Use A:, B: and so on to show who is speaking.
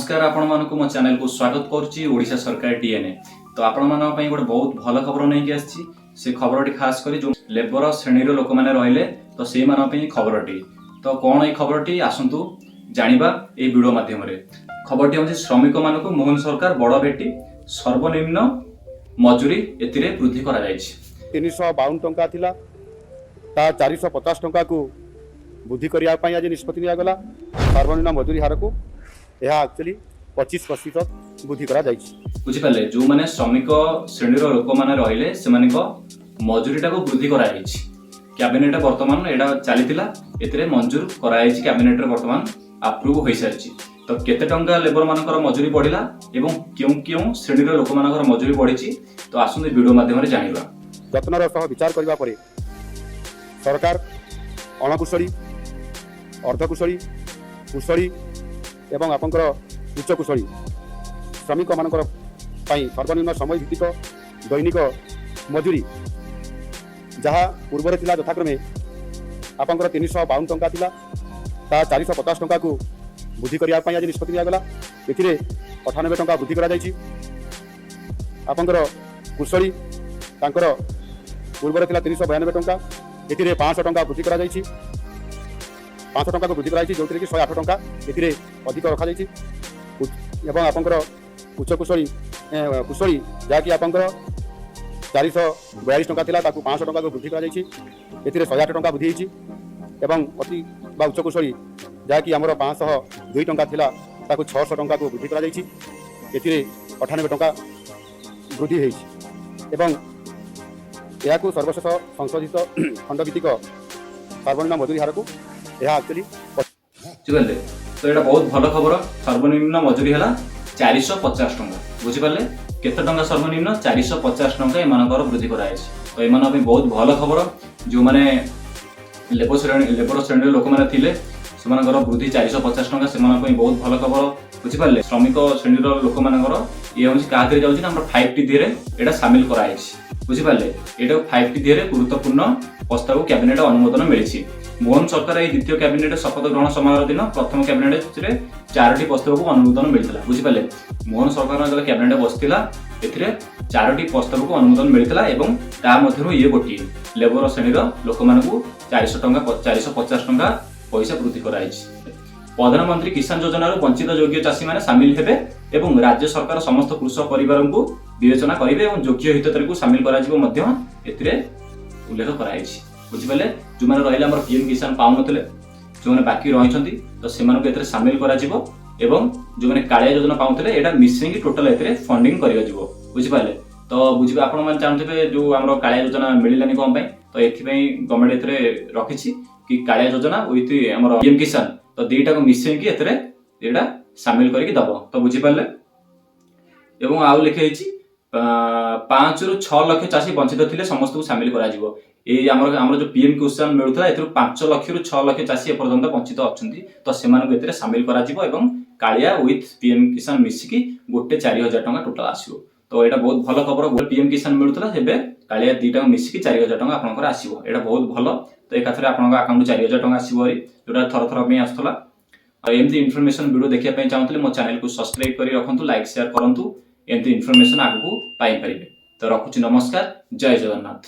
A: नमस्कार आपण मानक मो चैनल को स्वागत करुच्ची ओडिशा सरकार डीएनए। तो आपण मानक पई गोटे बहुत भल खबर नहीं कि आसी से खबरटी खास करी जो लेबर श्रेणी लोक मैंने रहिले तो से मानक पई खबरटी। तो कौन ए खबरटी आसंतु जानिबा ए वीडियो माध्यम रे। खबरटी होछि श्रमिक मानक मोहन सरकार बड़ बेटी सर्वनिम्न मजूरी एतिरे वृद्धि करा जायछि।
B: 352 टंका थिला ता 450 टंका को वृद्धि करिया पई आज निष्पत्ति निया गला। सर्वनिम्न मजूरी हार को यह एक्चुअली 25% वृद्धि करा जायछि।
A: बुझि पाले जो माने श्रमिक श्रेणी रो लोक माने रहिले सेमानिक मजूरीटा को वृद्धि करा जायछि। कैबिनेट वर्तमान एडा चलीथिला एतिरे मंजूर करा जायछि। कैबिनेट रे वर्तमान अप्रूव होई सारछि। तो केते टंका लेबर मानकर मजूरी बढ़िला एवं क्यों श्रेणी रो लोक मानकर मजूरी बढ़िछि तो आसुन वीडियो माध्यम रे जानिबा।
B: जत्नर सह विचार करबा परे सरकार अणकुशली अर्धकुशली कुशली एवं आपंकर उच्च कुशली श्रमिक मानकर सर्वनिम्न समय भित्तिक दैनिक मजूरी जहाँ पूर्व थिला यथाक्रमे आपंकर 352 टंका थिला ता 450 टंका को वृद्धि करिया पई आज निष्पत्ति निया गला। एथिरे 98 टंका वृद्धि करा जायछि। आपंकर कुशली तांकर पूर्व थिला 392 टंका एथिरे 500 टंका वृद्धि करा जायछि। 500 टंका को वृद्धि कराई जो 108 टंका ए अधिक रखा जायछि। एवं आपंकर उच्च कुशली कुशली जहाँकि आपंकर 442 टंका थिला ताकू 500 टंका को वृद्धि करा जायछि। एथिरे 108 टंका वृद्धि होइछि। एवं अति बा उच्च कुशली जहाँकि आमर 502 टंका थिला ताकू 600 टंका को वृद्धि करा जायछि। एथिरे 98 टंका वृद्धि होइछि। एवं याकू सर्वशेष संशोधित खंडभित्तिक सर्वनिम्न मजूरी हार को यह एक्चुअली
A: बुझिपारे। तो एटा बहुत भल खबर। सर्वनिम्न मजूरी है 450 टंका। बुझिपारे केते टंका सर्वनिम्न 450 टंका एमानकर वृद्धि कराई। तो एमान पे बहुत भल खबर। जो माने लेबर श्रेणी लोक मैंने थिले सेमानकर वृद्धि 450 टंका सेमान पे बहुत भल खबर। बुझिपारे श्रमिक श्रेणी लोक मानकर ये होछि काहतिर जाउछि ना हमर 5T दिरे एटा शामिल कराई। बुझिपारे एटा 5T दिरे गुरुत्वपूर्ण प्रस्ताव कैबिनेट अनुमोदन मिलिछि। मोहन सरकार यह द्वितीय कैबिनेट शपथ ग्रहण समारोह दिन प्रथम कैबिनेट रे 4टी प्रस्ताव को अनुमोदन मिलता। बुझिपारे मोहन सरकार जो कैबिनेट बसला ए 4टी प्रस्ताव को अनुमोदन मिलता एवं ता मध्यरु ये गोटे लेबर श्रेणी लोक मानकु 450 टंका पैसा वृद्धि कराई। प्रधानमंत्री किसान योजना वंचित योग्य चाषी माने शामिल हेबे एवं राज्य सरकार समस्त कृषक परिवार को विवेचना करेंगे और योग्य हितधारी को शामिल करा जिवो मध्य एथिरे उल्लेख कराई। बुझिपारे जो मैंने रहिले हमर पीएम किसान पाउनथले जो मैंने बाकी रहिसंती तो सेमानक एथिरे शामिल करा जिवो एवं जो मैंने कालिया योजना पाउनथले एटा मिसिंग टोटल एथिरे फंडिंग करिया जिवो। बुझिपारे तो बुझिबा आपण माने जानथिबे जो हमर कालिया योजना मिलिलानी कोन पई तो एथि पई गवर्नमेंट एथिरे रखिछि कि कालिया योजना विथ हमर पीएम किसान तो दुईटा को मिसिंग कि एथिरे एटा शामिल करके दबो। तो बुझिपारे एवं आउ लिखे 5 ରୁ 6 लाख चाषी वंचित थिले समस्त को शामिल करा जिवो। हमर जो पीएम किसान मिलुथला एथि 5 लाख ରୁ 6 लाख चाषी एपर्यंत वंचित अछंती तो सेमानको एथिरे शामिल करा जिवो एवं कालिया विथ पीएम किसान मिसिकी गोटे 4000 टंका टोटल आसीबो। तो एटा बहुत भलो खबर। पीएम किसान मिलुथला हेबे कालिया दीटा मिसिकी 4000 टंका आपनकर आसीबो। एटा बहुत भलो। तो एकाथरे आपनक अकाउंट 4000 टंका आसीबो रे जोटा थर पे आस्तला। एमती इन्फॉर्मेशन वीडियो देखिया पई चाहतले मो चैनल को सब्सक्राइब करी रखंतु लाइक शेयर करंतु एमती इन्फॉर्मेशन आगु पाई परिबे। तो रखुची नमस्कार। जय जगन्नाथ।